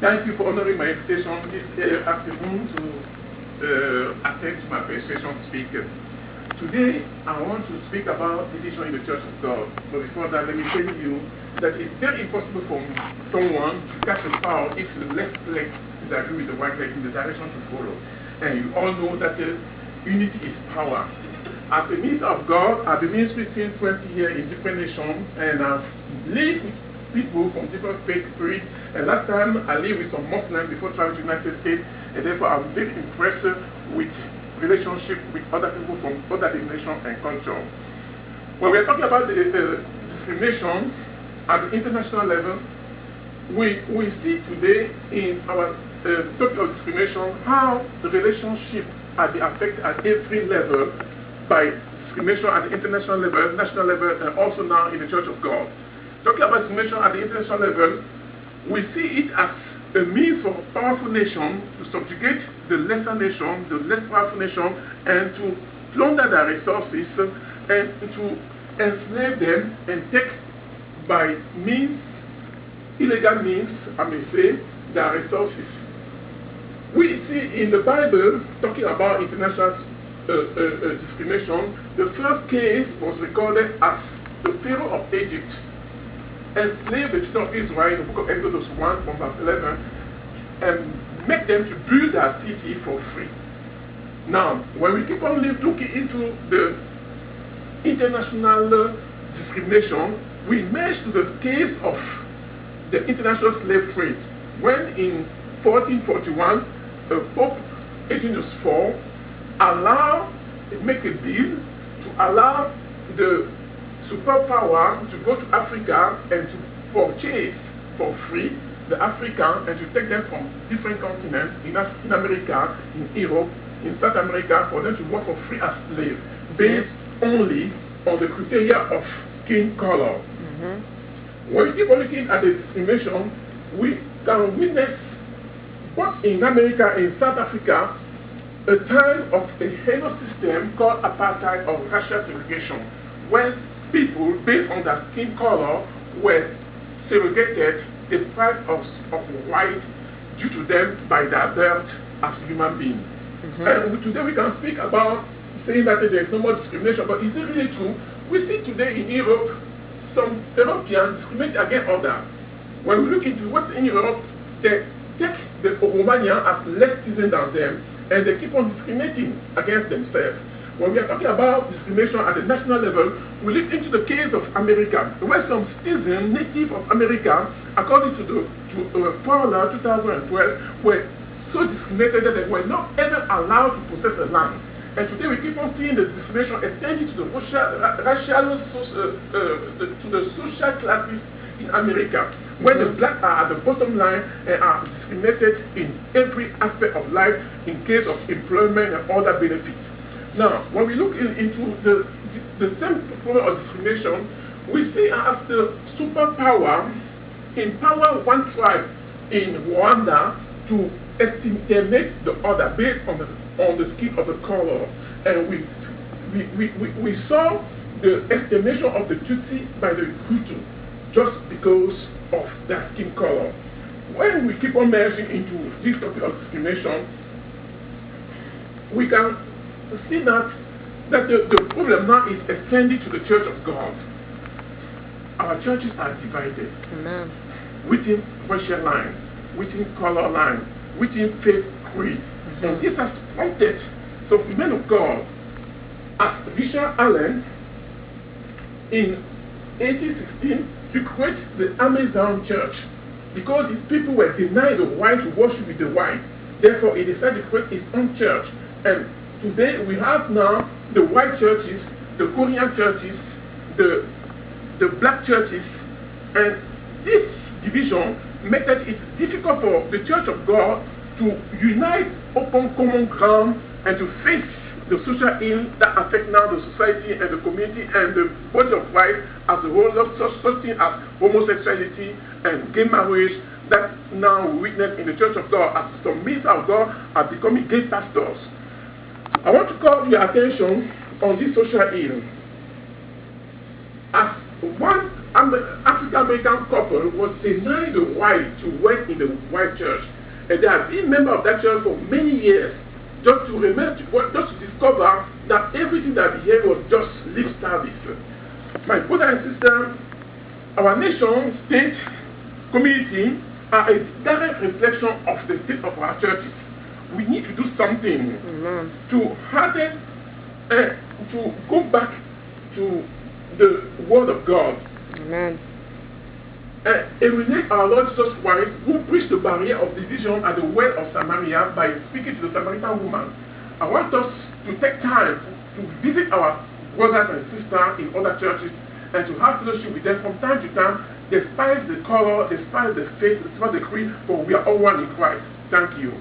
Thank you for honoring my invitation this afternoon to attend to my presentation to speak. Today, I want to speak about division in the Church of God. But before that, let me tell you that it's very impossible for someone to catch a fowl if the left leg disagree with the right leg in the direction to follow. And you all know that unity is power. As a minister of God, I've been ministering since 20 years in different nations, and I've lived with people from different faith creeds. And last time I lived with some Muslims before traveling to the United States, and therefore I'm very impressed with relationship with other people from other denominations and culture. When we're talking about the discrimination at the international level, we see today in our topic of discrimination how the relationship are being affected at every level by discrimination at the international level, national level, and also now in the Church of God. Talking about discrimination at the international level, we see it as a means for powerful nations to subjugate the lesser nation, the less powerful nation, and to plunder their resources and to enslave them and take by means, illegal means, I may say, their resources. We see in the Bible, talking about international discrimination, the first case was recorded as the Pharaoh of Egypt enslaved the children of Israel in the book of Exodus 1 from verse 11 and make them to build their city for free. Now, when we keep on looking into the international discrimination, we match to the case of the international slave trade when in 1441 Pope Eugenius IV make a deal to allow the superpower to go to Africa and to purchase for free the Africans and to take them from different continents in America, in Europe, in South America, for them to work for free as slaves, based only on the criteria of skin color. When we keep on looking at the discrimination, we can witness both in America and South Africa a time of a heinous system called apartheid or racial segregation, where people based on their skin color were segregated, deprived of rights due to them by their birth as human beings. And today we can speak about saying that there is no more discrimination, but is it really true? We see today in Europe some Europeans discriminate against others. When we look into what's in Europe, they take the Romanian as less citizen than them, and they keep on discriminating against themselves. When we are talking about discrimination at the national level, we look into the case of America, where some citizens, native of America, according to Paula 2012, were so discriminated that they were not ever allowed to possess a land. And today we keep on seeing the discrimination extended to the social classes in America, where the blacks are at the bottom line and are discriminated in every aspect of life in case of employment and other benefits. Now, when we look into the same problem of discrimination, we see as the superpower empower one tribe in Rwanda to exterminate the other based on the skin of the color. And we saw the extermination of the Tutsi by the Hutu just because of their skin color. When we keep on merging into this topic of discrimination, we can see that the problem now is extended to the Church of God. Our churches are divided. Amen. Within racial lines, within color lines, within faith creed. And this has prompted some men of God, as Richard Allen in 1816, to create the Amazon Church, because his people were denied the right to worship with the white. Therefore, he decided to create his own church. And today we have now the white churches, the Korean churches, the black churches, and this division makes it difficult for the Church of God to unite upon common ground and to face the social ill that affect now the society and the community and the body of Christ as a whole, of such things as homosexuality and gay marriage that now we witness in the Church of God, as some ministers of God are becoming gay pastors. I want to call your attention on this social ill. As one African African-American couple was denying the right to work in the white church. And they have been members of that church for many years, just to discover that everything that they heard was just lip service. My brother and sister, our nation, state, community are a direct reflection of the state of our churches. We need to do something to harden, to go back to the Word of God. Amen. Emulate our Lord Jesus Christ, who preached the barrier of division at the well of Samaria by speaking to the Samaritan woman. I want us to take time to visit our brothers and sisters in other churches and to have fellowship with them from time to time, despite the color, despite the faith, despite the creed, for we are all one in Christ. Thank you.